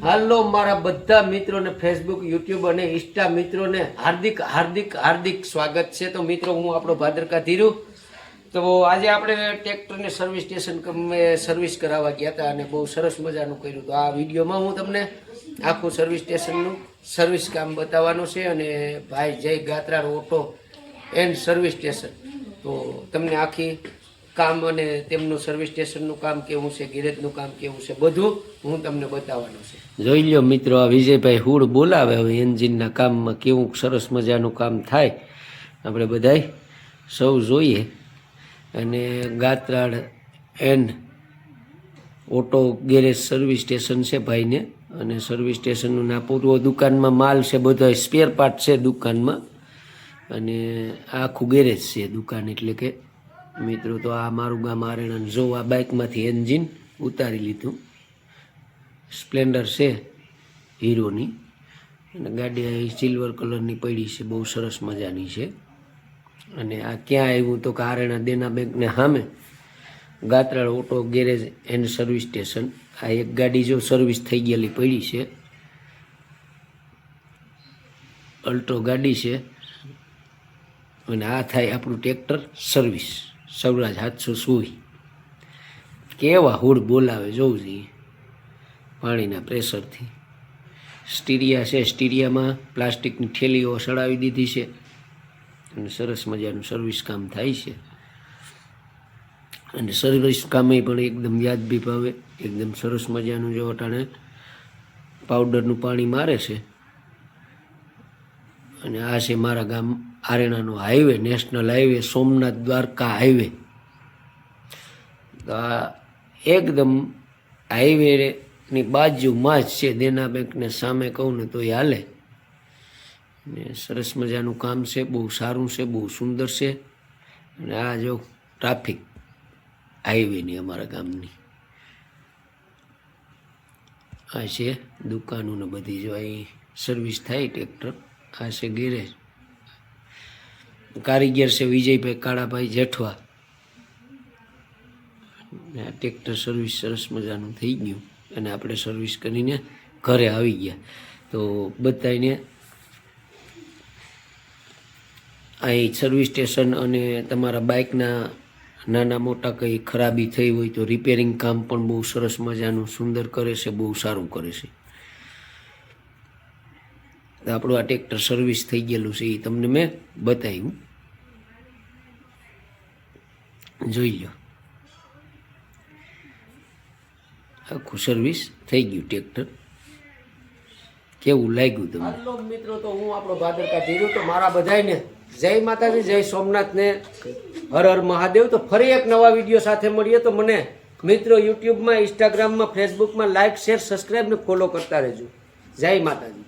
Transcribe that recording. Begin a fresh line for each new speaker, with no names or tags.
હાલો મારા બધા મિત્રોને ફેસબુક યુટ્યુબ અને ઇન્સ્ટા મિત્રોને હાર્દિક હાર્દિક હાર્દિક સ્વાગત છે। તો મિત્રો હું આપણો ભાદરકા ધીરુ। તો આજે આપણે ટ્રેક્ટરને સર્વિસ સ્ટેશન સર્વિસ કરાવવા ગયા હતા અને બહુ સરસ મજાનું કર્યું। તો આ વિડીયોમાં હું તમને આખું સર્વિસ સ્ટેશનનું સર્વિસ કામ બતાવવાનું છે અને ભાઈ જય Gatral auto and service station તો તમને આખી કામ અને તેમનું સર્વિસ સ્ટેશનનું કામ કેવું છે, ગેરેજનું કામ કેવું છે, બધું હું તમને બતાવવાનું છે। જોઈ લ્યો મિત્રો, આ વિજયભાઈ હુડ બોલાવે હવે એન્જિનના કામમાં કેવું સરસ મજાનું કામ થાય આપણે બધાય સૌ જોઈએ। અને Gatral and auto garage service station છે ભાઈને, અને સર્વિસ સ્ટેશનનું ના પૂર્વ દુકાનમાં માલ છે, બધા સ્પેર પાર્ટ છે દુકાનમાં, અને આખું ગેરેજ છે દુકાન। એટલે કે મિત્રો તો આ મારું ગામ આરેણા જો આ બાઇકમાંથી એન્જિન ઉતારી લીધું, સ્પ્લેન્ડર છે હીરોની, અને ગાડી સિલ્વર કલરની પડી છે, બહુ સરસ મજાની છે। અને આ ક્યાં આવ્યું તો કે આરેણા દેના બેંકને સામે Gatral auto garage and service station. આ એક ગાડી જો સર્વિસ થઈ ગયેલી પડી છે, અલ્ટો ગાડી છે, અને આ થાય આપણું ટ્રેક્ટર સર્વિસ સૌરાજ 700 કેવા હુડ બોલાવે જોવું જોઈએ પાણીના પ્રેશરથી। સ્ટીરિયા છે, સ્ટીરિયામાં પ્લાસ્ટિકની થેલીઓ સડાવી દીધી છે અને સરસ મજાનું સર્વિસ કામ થાય છે। અને સર્વિસ કામે પણ એકદમ વ્યાજબી ભાવે એકદમ સરસ મજાનું જો અટાણે પાવડરનું પાણી મારે છે। અને આ છે મારા ગામ આરેણાનો highway, national highway, Somnath Dwarka highway. તો આ એકદમ હાઈવેની બાજુમાં જ છે, દેના બેંકને સામે કહું ને તો એ હાલે। ને સરસ મજાનું કામ છે, બહુ સારું છે, બહુ સુંદર છે। અને આ જો ટ્રાફિક હાઈવેની અમારા ગામની આ છે દુકાનો ને બધી જો અહીં સર્વિસ થાય ટ્રેક્ટર। આ છે ગેરેજ, કારીગર છે વિજયભાઈ કાળાભાઈ જેઠવા। આ ટ્રેક્ટર સર્વિસ સરસ મજાનું થઈ ગયું અને આપણે સર્વિસ કરીને ઘરે આવી ગયા। તો બધાને અહીં સર્વિસ સ્ટેશન અને તમારા બાઇકના નાના મોટા કંઈ ખરાબી થઈ હોય તો રિપેરિંગ કામ પણ બહુ સરસ મજાનું સુંદર કરે છે, બહુ સારું કરે છે। તો આપણું આ ટ્રેક્ટર સર્વિસ થઈ ગયેલું છે એ તમને મેં બતાવ્યું, જોઈ લો આખું સર્વિસ થઈ ગયું ટ્રેક્ટર। કેવું લાગ્યું તમને? હાલો મિત્રો, તો હું આપણો ભાદરકા ધીરુ, તો મારા બધાને જય માતાજી, જય સોમનાથ ને હર હર મહાદેવ। તો ફરી એક નવા વિડીયો સાથે મળીએ। તો મને મિત્રો યુટ્યુબમાં, ઇન્સ્ટાગ્રામમાં, ફેસબુકમાં લાઇક, શેર, સબસ્ક્રાઈબ ને ફોલો કરતા રહેજો। જય માતાજી।